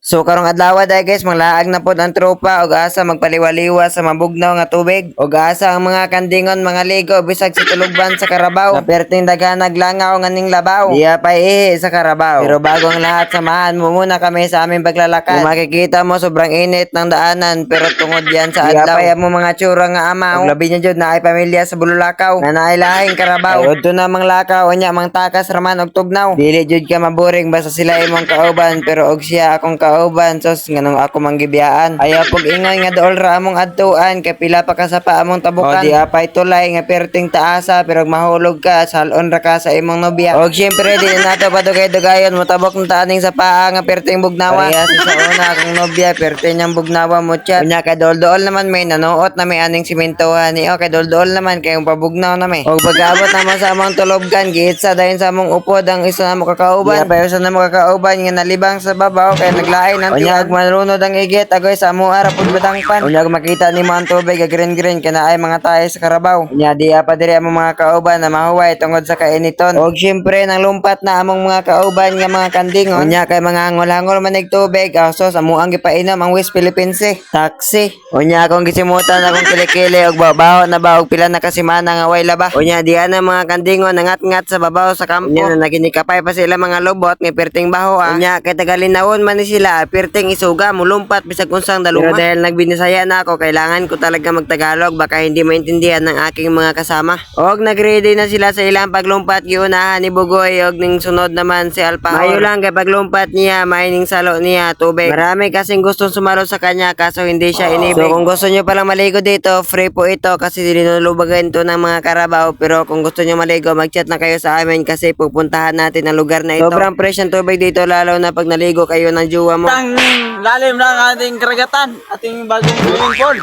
So karong adlaw dai guys, manglaag na pod ang tropa og asa magpaliwaliwa sa mabugnaw nga tubig og asa ang mga kandingon mga ligo bisag sa tulugban sa karabaw. Naperting daghan naglangaw nganing labaw. Diya pa ihi sa karabaw. Pero bago ang lahat, samahan mo muna kami sa aming paglalakad. Kung makikita mo sobrang init ng daanan pero tungod yan sa adlaw. Diya pa mo mga tsura nga amaw. Og labi niya jud na ay pamilya sa Bululakaw na nailahing karabaw. Ay udto na mang lakaw unya mang takas raman og tugnaw. Dili jud ka maboring basta sila imong kauban pero og siya akong kauban sos nganong ako manggibiyaan. Ayaw pog ingay nga dool ra among adtuan kay pila pa ka sa pa among tabukan. O di apay tulay nga perting taasa pero mahulog ka salon ra ka sa imong nobya. Og syempre di na nato padugay-dugayon mo tabok ng taning sa paa nga perting bugnawa. Kaya sa una akong nobya perting ang bugnawa mo chat. Unya kay dool naman may nanuot na may aning simentohan ni kay dool naman kay yung pabugnaw na may. Og pag-abot naman sa among tulobgan giitsa dayon sa among upod ang isa na mo kakauban. Pero sa na mo kakauban nga nalibang sa babaw kay naglain ang unyag manunod ang igit agoy sa amo ara pud batangpan. Unyag makita ni mo ang tubig nga green kana ay mga tayo sa karabaw. Unya diya pa diri among mga kauban na mahuway tungod sa kainiton. Og syempre nang lumpat na among mga kauban nga mga kandingon. Unya kay mga hangol-hangol manig tubig so sa amo ang gipainom ang West Philippines taxi. Unya akong gisimutan akong kilikili og babaw na ba og pila na kasimana nga way laba. Unya diya na mga kandingon nangat-ngat sa babaw sa kampo. Unya na naginikapay pa sila mga lobot nga perting baho Unya kay tagalinawon man ni sila perting isuga mulumpat bisag unsang daluma. Pero dahil nagbinisaya na ako kailangan ko talaga magtagalog baka hindi maintindihan ng aking mga kasama. Og nagready na sila sa ilang paglumpat giunahan ni Bugoy og ning sunod naman si Alpahor. Mayo lang kay paglumpat niya maining salo niya tubig. Marami kasing gustong sumalo sa kanya kaso hindi siya inibig. So kung gusto niyo palang maligo dito free po ito kasi dinulubagan ito ng mga karabaw. Pero kung gusto niyo maligo mag-chat na kayo sa amin kasi pupuntahan natin ang lugar na ito. Sobrang fresh ang tubig dito lalo na pag naligo kayo ng jowa mo. Ang lalim ng ating karagatan, ating bagong swimming pool.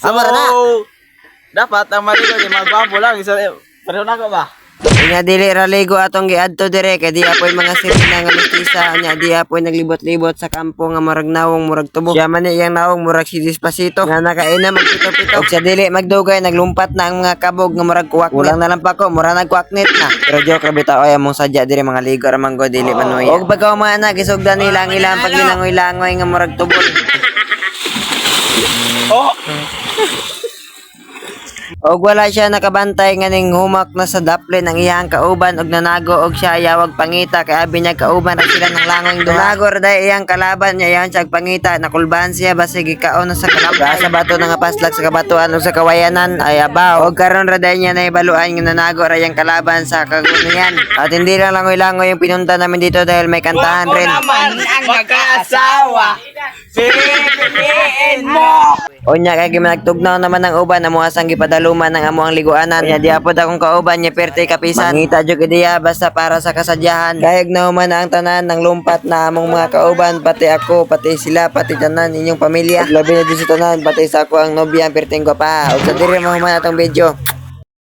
So, Amara na. dapat ang maligo di magwapo lang. Pareho na ko ba? Nya dili ra ligo atong giadto dire kay di apoy mga sirina nga mistisa nya di apoy naglibot-libot sa kampo nga murag nawong murag tubo. Siya man iyang nawong murag si Despacito nga nakaina magpito-pito. Og siya dili magdugay naglumpat na ang mga kabog nga murag kuwak. Kulang na lang pa ko murag nagkuwaknit na. Pero joke ra bitaw ay among sadya dire mga ligo ra man go dili manoy. Og pagka umana gisugdan nila ang ilang paglinangoy-langoy nga murag tubol. Oh! Og wala siya nakabantay nganing humak na sa daplin ang iyang kauban og nanago og siya yawag pangita kay abi niya kauban ra sila ng langoy dunago ra day iyang kalaban niya yan siya pangita nakulban siya basig ikaon na sa kalaban sa bato nga paslak sa kabatuan ug sa kawayanan ay abaw og karon ra day niya nahibaluan nga nanago ra iyang kalaban sa kagunian at hindi lang langoy-langoy yung pinunta namin dito dahil may kantahan rin. Naman ang mag-aasawa, pipiliin mo! Unya kay gimanagtugnaw naman ang uban amo asang gipadaluman ng amo ang liguanan. Unya di apod akong kauban nya perte kapisan. Mangita jud diya basta para sa kasadyahan. Kayag na human ang tanan ng lumpat na among mga kauban pati ako pati sila pati tanan inyong pamilya. Ug labi na jud sa tanan pati sa ako ang nobya ang perting ko pa. Ug sa diri mo human atong video.